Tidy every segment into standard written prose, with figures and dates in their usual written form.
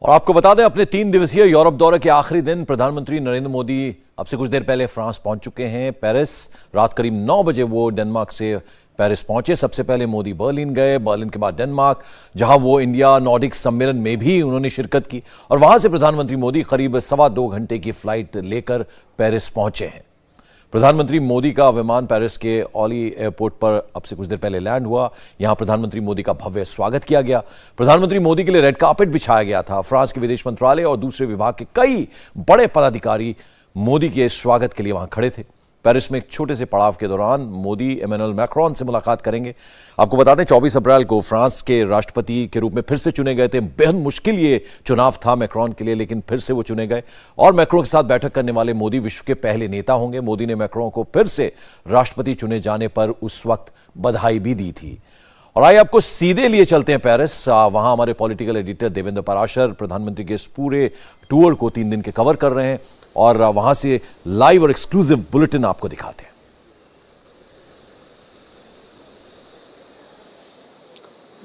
और आपको बता दें, अपने 3 दिवसीय यूरोप दौरे के आखिरी दिन प्रधानमंत्री नरेंद्र मोदी अब से कुछ देर पहले फ्रांस पहुंच चुके हैं। पेरिस रात करीब 9 बजे वो डेनमार्क से पेरिस पहुंचे। सबसे पहले मोदी बर्लिन गए, बर्लिन के बाद डेनमार्क, जहां वो इंडिया नॉर्डिक सम्मेलन में भी उन्होंने शिरकत की और वहां से प्रधानमंत्री मोदी करीब 2.25 घंटे की फ्लाइट लेकर पेरिस पहुंचे हैं। प्रधानमंत्री मोदी का विमान पेरिस के ऑली एयरपोर्ट पर अब से कुछ देर पहले लैंड हुआ। यहां प्रधानमंत्री मोदी का भव्य स्वागत किया गया। प्रधानमंत्री मोदी के लिए रेड कार्पेट बिछाया गया था। फ्रांस के विदेश मंत्रालय और दूसरे विभाग के कई बड़े पदाधिकारी मोदी के स्वागत के लिए वहां खड़े थे। पेरिस में एक छोटे से पड़ाव के दौरान मोदी इमैनुअल मैक्रोन से मुलाकात करेंगे। आपको बता दें, 24 अप्रैल को फ्रांस के राष्ट्रपति के रूप में फिर से चुने गए थे। बेहद मुश्किल ये चुनाव था मैक्रोन के लिए, लेकिन फिर से वो चुने गए और मैक्रोन के साथ बैठक करने वाले मोदी विश्व के पहले नेता होंगे। मोदी ने मैक्रोन को फिर से राष्ट्रपति चुने जाने पर उस वक्त बधाई भी दी थी। और आइए आपको सीधे लिए चलते हैं पेरिस। वहां हमारे पॉलिटिकल एडिटर देवेंद्र पराशर प्रधानमंत्री के इस पूरे टूर को 3 दिन के कवर कर रहे हैं और वहां से लाइव और एक्सक्लूसिव बुलेटिन आपको दिखाते हैं।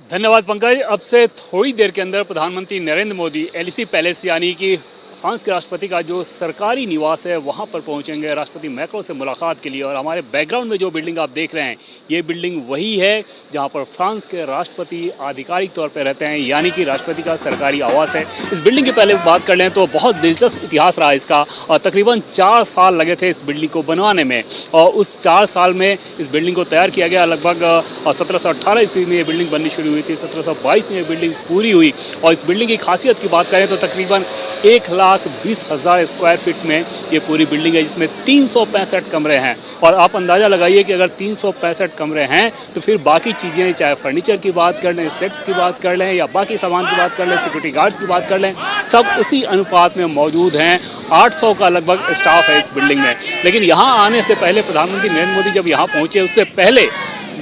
धन्यवाद पंकज। अब से थोड़ी देर के अंदर प्रधानमंत्री नरेंद्र मोदी एलिसी पैलेस यानी कि फ्रांस के राष्ट्रपति का जो सरकारी निवास है वहां पर पहुंचेंगे राष्ट्रपति मैक्रोन से मुलाकात के लिए। और हमारे बैकग्राउंड में जो बिल्डिंग आप देख रहे हैं, ये बिल्डिंग वही है जहां पर फ्रांस के राष्ट्रपति आधिकारिक तौर पर रहते हैं, यानी कि राष्ट्रपति का सरकारी आवास है। इस बिल्डिंग की पहले बात कर लें तो बहुत दिलचस्प इतिहास रहा इसका और तकरीबन 4 साल लगे थे इस बिल्डिंग को बनवाने में। और उस 4 साल में इस बिल्डिंग को तैयार किया गया। लगभग 1718 ईस्वी में ये बिल्डिंग बननी शुरू हुई थी, 1722 में ये बिल्डिंग पूरी हुई। और इस बिल्डिंग की खासियत की बात करें तो तकरीबन 1,20,000 स्क्वायर फीट में ये पूरी बिल्डिंग है, जिसमें 365 कमरे हैं। और आप अंदाज़ा लगाइए कि अगर 365 कमरे हैं तो फिर बाकी चीज़ें, चाहे फर्नीचर की बात कर लें, सेट्स की बात कर लें या बाकी सामान की बात कर लें, सिक्योरिटी गार्ड्स की बात कर लें, सब उसी अनुपात में मौजूद हैं। 800 का लगभग स्टाफ है इस बिल्डिंग में। लेकिन यहाँ आने से पहले प्रधानमंत्री नरेंद्र मोदी जब यहाँ पहुँचे, उससे पहले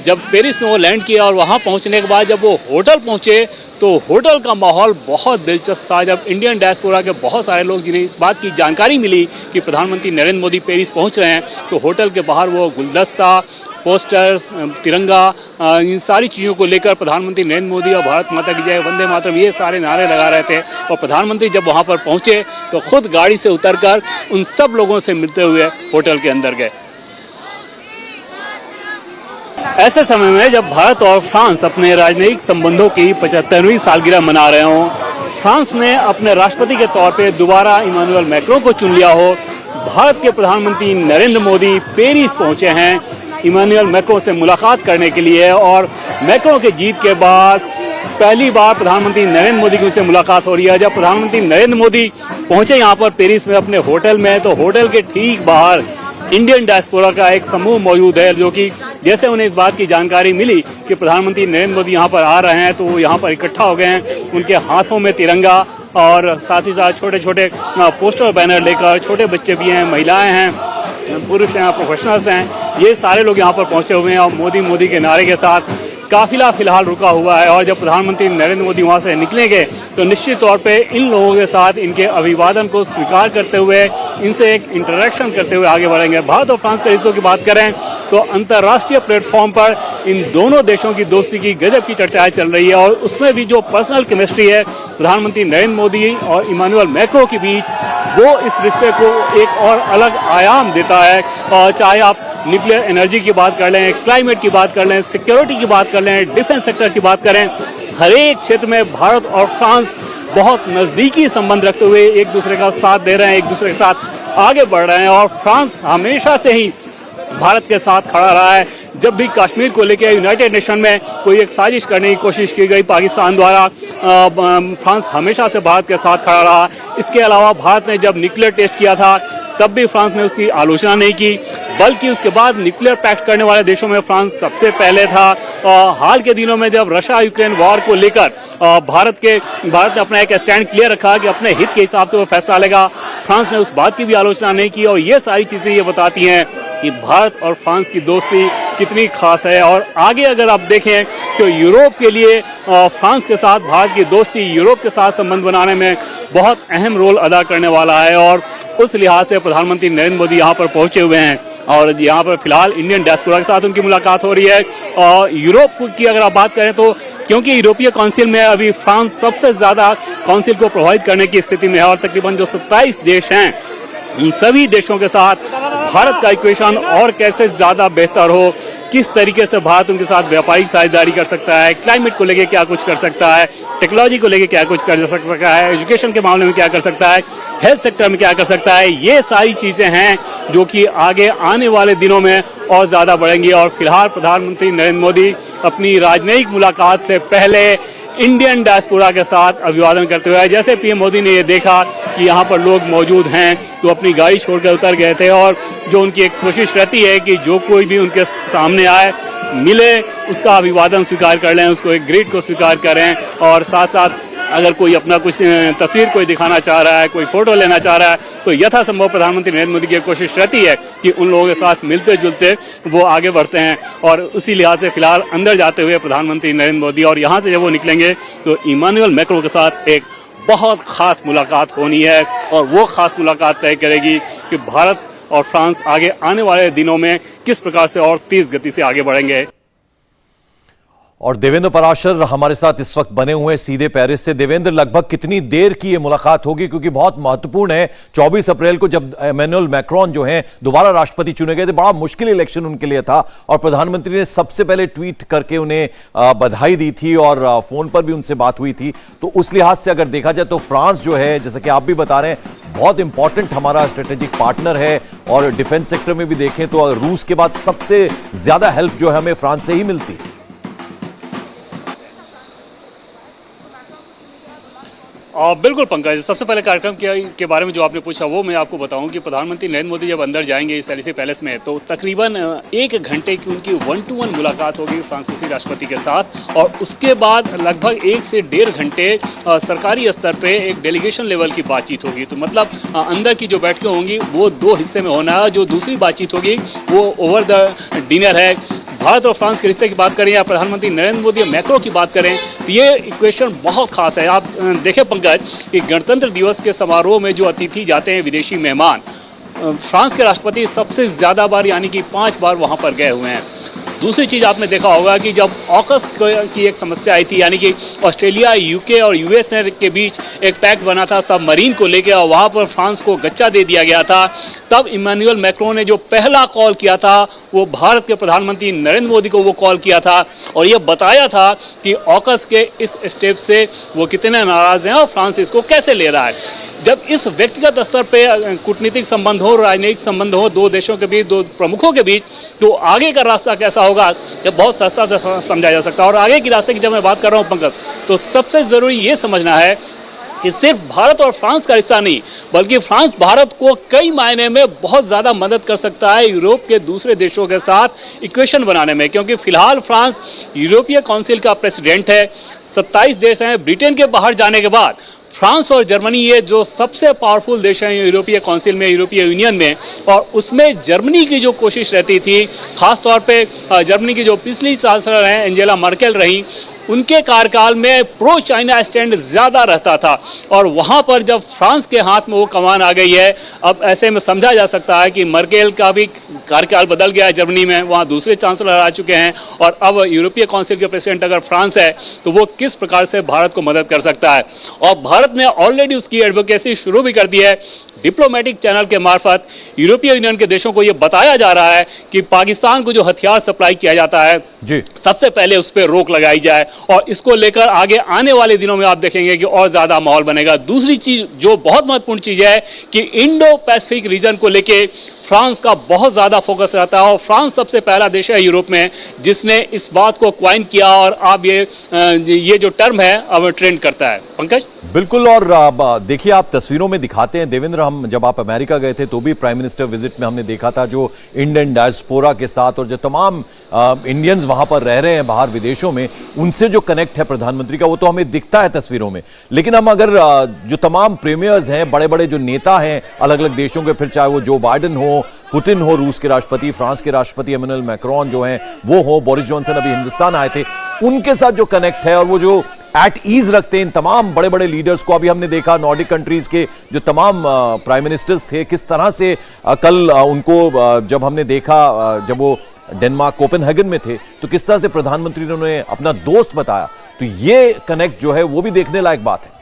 जब पेरिस में वो लैंड किया और वहाँ पहुँचने के बाद जब वो होटल पहुँचे तो होटल का माहौल बहुत दिलचस्प था। जब इंडियन डायस्पोरा के बहुत सारे लोग, जिन्हें इस बात की जानकारी मिली कि प्रधानमंत्री नरेंद्र मोदी पेरिस पहुँच रहे हैं, तो होटल के बाहर वो गुलदस्ता, पोस्टर्स, तिरंगा, इन सारी चीज़ों को लेकर प्रधानमंत्री नरेंद्र मोदी और भारत माता की जय, वंदे मातरम, ये सारे नारे लगा रहे थे। और प्रधानमंत्री जब वहाँ पर पहुँचे तो खुद गाड़ी से उतरकर उन सब लोगों से मिलते हुए होटल के अंदर गए। ऐसे समय में जब भारत और फ्रांस अपने राजनयिक संबंधों की 75वीं सालगिरह मना रहे हों, फ्रांस ने अपने राष्ट्रपति के तौर पे दोबारा इमैनुअल मैक्रोन को चुन लिया हो, भारत के प्रधानमंत्री नरेंद्र मोदी पेरिस पहुंचे हैं इमैनुअल मैक्रोन से मुलाकात करने के लिए। और मैक्रोन के जीत के बाद पहली बार प्रधानमंत्री नरेंद्र मोदी की उनसे मुलाकात हो रही है। जब प्रधानमंत्री नरेंद्र मोदी पहुंचे यहाँ पर पेरिस में अपने होटल में, तो होटल के ठीक बाहर इंडियन डायस्पोरा का एक समूह मौजूद है, जो कि जैसे उन्हें इस बात की जानकारी मिली कि प्रधानमंत्री नरेंद्र मोदी यहाँ पर आ रहे हैं तो वो यहाँ पर इकट्ठा हो गए हैं। उनके हाथों में तिरंगा और साथ ही साथ छोटे छोटे पोस्टर बैनर लेकर, छोटे बच्चे भी हैं, महिलाएं हैं, पुरुष हैं, प्रोफेशनल्स हैं, ये सारे लोग यहाँ पर पहुँचे हुए हैं। और मोदी मोदी के नारे के साथ काफिला फिलहाल रुका हुआ है। और जब प्रधानमंत्री नरेंद्र मोदी वहां से निकलेंगे तो निश्चित तौर पे इन लोगों के साथ इनके अभिवादन को स्वीकार करते हुए, इनसे एक इंटरेक्शन करते हुए आगे बढ़ेंगे। भारत और फ्रांस के रिश्तों की बात करें तो अंतर्राष्ट्रीय प्लेटफॉर्म पर इन दोनों देशों की दोस्ती की गजब की चर्चाएं चल रही है। और उसमें भी जो पर्सनल केमिस्ट्री है प्रधानमंत्री नरेंद्र मोदी और इमैनुअल मैक्रोन के बीच, वो इस रिश्ते को एक और अलग आयाम देता है। और चाहे आप न्यूक्लियर एनर्जी की बात कर लें, क्लाइमेट की बात कर लें, सिक्योरिटी की बात कर लें, डिफेंस सेक्टर की बात करें, हर एक क्षेत्र में भारत और फ्रांस बहुत नज़दीकी संबंध रखते हुए एक दूसरे का साथ दे रहे हैं, एक दूसरे के साथ आगे बढ़ रहे हैं। और फ्रांस हमेशा से ही भारत के साथ खड़ा रहा है। जब भी कश्मीर को लेकर यूनाइटेड नेशन में कोई एक साजिश करने की कोशिश की गई पाकिस्तान द्वारा, फ्रांस हमेशा से भारत के साथ खड़ा रहा। इसके अलावा भारत ने जब न्यूक्लियर टेस्ट किया था तब भी फ्रांस ने उसकी आलोचना नहीं की, बल्कि उसके बाद न्यूक्लियर पैक्ट करने वाले देशों में फ्रांस सबसे पहले था। हाल के दिनों में जब रशिया यूक्रेन वॉर को लेकर भारत ने अपना एक स्टैंड क्लियर रखा कि अपने हित के हिसाब से वो फैसला लेगा, फ्रांस ने उस बात की भी आलोचना नहीं की। और ये सारी चीज़ें ये बताती हैं कि भारत और फ्रांस की दोस्ती कितनी खास है। और आगे अगर आप देखें तो यूरोप के लिए फ्रांस के साथ भारत की दोस्ती यूरोप के साथ संबंध बनाने में बहुत अहम रोल अदा करने वाला है। और उस लिहाज से प्रधानमंत्री नरेंद्र मोदी यहाँ पर पहुँचे हुए हैं और यहाँ पर फिलहाल इंडियन डायस्पोरा के साथ उनकी मुलाकात हो रही है। और यूरोप की अगर आप बात करें तो क्योंकि यूरोपीय काउंसिल में अभी फ्रांस सबसे ज्यादा काउंसिल को प्रभावित करने की स्थिति में है और तकरीबन जो 27 देश हैं इन सभी देशों के साथ भारत का इक्वेशन और कैसे ज्यादा बेहतर हो, किस तरीके से भारत उनके साथ व्यापारिक साझेदारी कर सकता है, क्लाइमेट को लेके क्या कुछ कर सकता है, टेक्नोलॉजी को लेके क्या कुछ कर सकता है, एजुकेशन के मामले में क्या कर सकता है, हेल्थ सेक्टर में क्या कर सकता है, ये सारी चीजें हैं जो कि आगे आने वाले दिनों में और ज्यादा बढ़ेंगी। और फिलहाल प्रधानमंत्री नरेंद्र मोदी अपनी राजनयिक मुलाकात से पहले इंडियन डायस्पोरा के साथ अभिवादन करते हुए, जैसे पीएम मोदी ने ये देखा कि यहाँ पर लोग मौजूद हैं तो अपनी गाड़ी छोड़कर उतर गए थे और जो उनकी एक कोशिश रहती है कि जो कोई भी उनके सामने आए मिले उसका अभिवादन स्वीकार कर लें, उसको एक ग्रीट को स्वीकार करें और साथ साथ अगर कोई अपना कुछ तस्वीर कोई दिखाना चाह रहा है, कोई फोटो लेना चाह रहा है तो यथासंभव प्रधानमंत्री नरेंद्र मोदी की कोशिश रहती है कि उन लोगों के साथ मिलते जुलते वो आगे बढ़ते हैं। और उसी लिहाज से फिलहाल अंदर जाते हुए प्रधानमंत्री नरेंद्र मोदी और यहाँ से जब वो निकलेंगे तो इमानुएल मैक्रों के साथ एक बहुत खास मुलाकात होनी है और वो खास मुलाकात तय करेगी कि भारत और फ्रांस आगे आने वाले दिनों में किस प्रकार से और तेज गति से आगे बढ़ेंगे। और देवेंद्र पराशर हमारे साथ इस वक्त बने हुए सीधे पेरिस से। देवेंद्र, लगभग कितनी देर की ये मुलाकात होगी, क्योंकि बहुत महत्वपूर्ण है। 24 अप्रैल को जब इमैनुअल मैक्रोन जो हैं दोबारा राष्ट्रपति चुने गए थे, बड़ा मुश्किल इलेक्शन उनके लिए था और प्रधानमंत्री ने सबसे पहले ट्वीट करके उन्हें बधाई दी थी और फोन पर भी उनसे बात हुई थी। तो उस लिहाज से अगर देखा जाए तो फ्रांस जो है, जैसा कि आप भी बता रहे हैं, बहुत इंपॉर्टेंट हमारा स्ट्रेटेजिक पार्टनर है और डिफेंस सेक्टर में भी देखें तो रूस के बाद सबसे ज्यादा हेल्प जो है हमें फ्रांस से ही मिलती है। बिल्कुल पंकज, सबसे पहले कार्यक्रम के बारे में जो आपने पूछा वो मैं आपको बताऊं कि प्रधानमंत्री नरेंद्र मोदी जब अंदर जाएंगे इस एलिसी पैलेस में तो तकरीबन 1 घंटे की उनकी 1-to-1 मुलाकात होगी फ्रांसीसी राष्ट्रपति के साथ और उसके बाद लगभग 1 से 1.5 घंटे सरकारी स्तर पे एक डेलीगेशन लेवल की बातचीत होगी। तो मतलब अंदर की जो बैठकें होंगी वो 2 हिस्से में होना है। जो दूसरी बातचीत होगी वो ओवर द डिनर है। भारत और फ्रांस के रिश्ते की बात करें या प्रधानमंत्री नरेंद्र मोदी और मैक्रो की बात करें तो ये इक्वेशन बहुत खास है। आप देखें पंकज कि गणतंत्र दिवस के समारोह में जो अतिथि जाते हैं विदेशी मेहमान, फ्रांस के राष्ट्रपति सबसे ज़्यादा बार यानी कि 5 बार वहाँ पर गए हुए हैं। दूसरी चीज़ आपने देखा होगा कि जब ऑकस की एक समस्या आई थी यानी कि ऑस्ट्रेलिया, यूके और यूएस के बीच एक पैक्ट बना था सबमरीन को लेकर और वहाँ पर फ्रांस को गच्चा दे दिया गया था, तब इमैनुएल मैक्रोन ने जो पहला कॉल किया था वो भारत के प्रधानमंत्री नरेंद्र मोदी को वो कॉल किया था और ये बताया था कि ऑकस के इस स्टेप से वो कितने नाराज़ हैं और फ्रांस इसको कैसे ले रहा है। जब इस व्यक्तिगत स्तर पे कूटनीतिक संबंध हो, राजनीतिक संबंध हो 2 देशों के बीच, 2 प्रमुखों के बीच, तो आगे का रास्ता कैसा होगा ये बहुत सस्ता से समझा जा सकता है। और आगे की रास्ते की जब मैं बात कर रहा हूँ पंकज, तो सबसे ज़रूरी ये समझना है कि सिर्फ भारत और फ्रांस का रिश्ता नहीं बल्कि फ्रांस भारत को कई मायने में बहुत ज़्यादा मदद कर सकता है यूरोप के दूसरे देशों के साथ इक्वेशन बनाने में, क्योंकि फिलहाल फ्रांस यूरोपीय काउंसिल का प्रेसिडेंट है। 27 देश हैं। ब्रिटेन के बाहर जाने के बाद फ्रांस और जर्मनी ये जो सबसे पावरफुल देश हैं यूरोपीय काउंसिल में, यूरोपीय यूनियन में, और उसमें जर्मनी की जो कोशिश रहती थी, खास तौर पे जर्मनी की जो पिछली चांसलर हैं एंजेला मर्केल रही, उनके कार्यकाल में प्रो चाइना स्टैंड ज़्यादा रहता था और वहाँ पर जब फ्रांस के हाथ में वो कमान आ गई है, अब ऐसे में समझा जा सकता है कि मर्केल का भी कार्यकाल बदल गया है जर्मनी में, वहाँ दूसरे चांसलर आ चुके हैं और अब यूरोपीय काउंसिल के प्रेसिडेंट अगर फ्रांस है तो वो किस प्रकार से भारत को मदद कर सकता है। और भारत ने ऑलरेडी उसकी एडवोकेसी शुरू भी कर दी है। डिप्लोमेटिक चैनल के मार्फत यूरोपीय यूनियन के देशों को ये बताया जा रहा है कि पाकिस्तान को जो हथियार सप्लाई किया जाता है जी, सबसे पहले उस पर रोक लगाई जाए और इसको लेकर आगे आने वाले दिनों में आप देखेंगे कि और ज्यादा माहौल बनेगा। दूसरी चीज जो बहुत महत्वपूर्ण चीज है कि इंडो पैसिफिक रीजन को लेके फ्रांस का बहुत ज़्यादा फोकस रहता है और फ्रांस सबसे पहला देश है यूरोप में जिसने इस बात को क्वाइन किया और अब ये जो टर्म है अब ट्रेंड करता है। पंकज बिल्कुल। और देखिए आप तस्वीरों में दिखाते हैं देवेंद्र, हम जब आप अमेरिका गए थे तो भी प्राइम मिनिस्टर विजिट में हमने देखा था जो इंडियन डायस्पोरा के साथ और जो तमाम इंडियंस वहां पर रह रहे हैं बाहर विदेशों में, उनसे जो कनेक्ट है प्रधानमंत्री का वो तो हमें दिखता है तस्वीरों में। लेकिन हम अगर जो तमाम प्रीमियर्स हैं, बड़े बड़े जो नेता हैं अलग अलग देशों के, फिर चाहे वो जो बाइडेन हो, पुतिन हो रूस के राष्ट्रपति, फ्रांस के राष्ट्रपति इमैनुएल मैक्रोन जो हैं वो हो, बोरिस जॉनसन अभी हिंदुस्तान आए थे, उनके साथ जो कनेक्ट है और वो जो एट ईज रखते हैं इन तमाम बड़े बड़े लीडर्स को। अभी हमने देखा नॉर्डिक कंट्रीज के जो तमाम प्राइम मिनिस्टर्स थे किस तरह से कल उनको जब हमने देखा जब वो डेनमार्क कोपेनहेगन में थे, तो किस तरह से प्रधानमंत्री ने उन्हें अपना दोस्त बताया, तो ये कनेक्ट जो है वो भी देखने लायक बात है।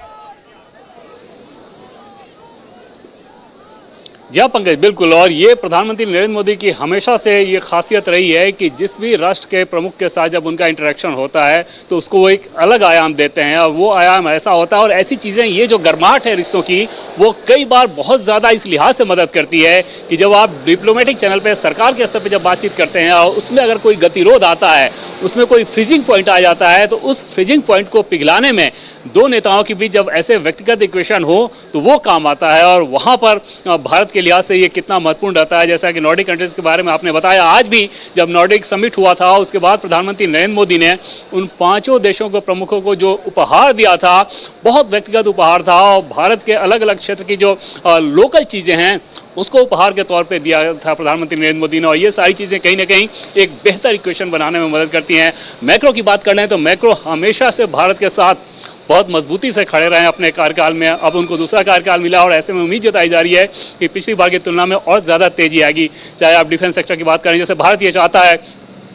जी हाँ पंकज, बिल्कुल। और ये प्रधानमंत्री नरेंद्र मोदी की हमेशा से ये खासियत रही है कि जिस भी राष्ट्र के प्रमुख के साथ जब उनका इंटरेक्शन होता है तो उसको वो एक अलग आयाम देते हैं, और वो आयाम ऐसा होता है और ऐसी चीज़ें, ये जो गर्माहट है रिश्तों की, वो कई बार बहुत ज़्यादा इस लिहाज से मदद करती है कि जब आप डिप्लोमेटिक चैनल पर सरकार के स्तर पर जब बातचीत करते हैं और उसमें अगर कोई गतिरोध आता है, उसमें कोई फ्रीजिंग पॉइंट आ जाता है, तो उस फ्रीजिंग पॉइंट को पिघलाने में दो नेताओं के बीच जब ऐसे व्यक्तिगत इक्वेशन हो तो वो काम आता है। और वहाँ पर भारत के लिहाज से ये कितना महत्वपूर्ण रहता है, जैसा कि नॉर्डिक कंट्रीज के बारे में आपने बताया। आज भी जब नॉर्डिक समिट हुआ था, उसके बाद प्रधानमंत्री नरेंद्र मोदी ने उन 5 देशों के प्रमुखों को जो उपहार दिया था, बहुत व्यक्तिगत उपहार था, और भारत के अलग अलग क्षेत्र की जो लोकल चीज़ें हैं उसको उपहार के तौर पे दिया था प्रधानमंत्री नरेंद्र मोदी ने। और ये सारी चीज़ें कहीं ना कहीं एक बेहतर इक्वेशन बनाने में मदद करती हैं। मैक्रो की बात कर रहे हैं तो मैक्रो हमेशा से भारत के साथ बहुत मजबूती से खड़े रहे हैं अपने कार्यकाल में। अब उनको दूसरा कार्यकाल मिला और ऐसे में उम्मीद जताई जा रही है कि पिछली बार की तुलना में और ज़्यादा तेजी आएगी। चाहे आप डिफेंस सेक्टर की बात करें, जैसे भारत ये चाहता है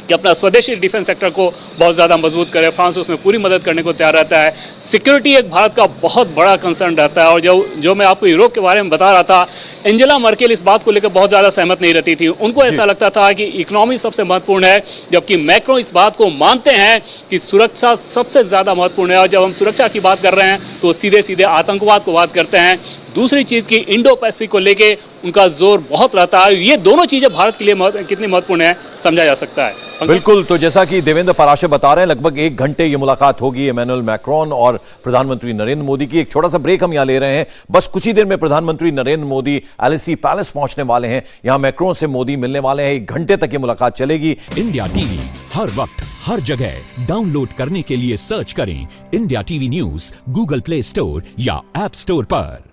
कि अपना स्वदेशी डिफेंस सेक्टर को बहुत ज़्यादा मजबूत करे, फ्रांस उसमें पूरी मदद करने को तैयार रहता है। सिक्योरिटी एक भारत का बहुत बड़ा कंसर्न रहता है, और जो मैं आपको यूरोप के बारे में बता रहा था, एंजेला मर्केल इस बात को लेकर बहुत ज़्यादा सहमत नहीं रहती थी। उनको ऐसा लगता था कि इकोनॉमी सबसे महत्वपूर्ण है, जबकि मैक्रो इस बात को मानते हैं कि सुरक्षा सबसे ज़्यादा महत्वपूर्ण है। और जब हम सुरक्षा की बात कर रहे हैं तो सीधे सीधे आतंकवाद को बात करते हैं। दूसरी चीज़ की इंडो पैसिफिक को लेके उनका जोर बहुत रहता है। ये दोनों चीज़ें भारत के लिए कितनी महत्वपूर्ण है समझा जा सकता है। बिल्कुल, तो जैसा कि देवेंद्र पाराशर बता रहे हैं, लगभग 1 घंटे ये मुलाकात होगी इमैनुअल मैक्रोन और प्रधानमंत्री नरेंद्र मोदी की। एक छोटा सा ब्रेक हम यहाँ ले रहे हैं, बस कुछ ही देर में प्रधानमंत्री नरेंद्र मोदी एलिसी पैलेस पहुंचने वाले हैं। यहाँ मैक्रोन से मोदी मिलने वाले हैं, 1 घंटे तक ये मुलाकात चलेगी। इंडिया टीवी हर वक्त हर जगह डाउनलोड करने के लिए सर्च करें India TV news Google play store या ऐप स्टोर पर।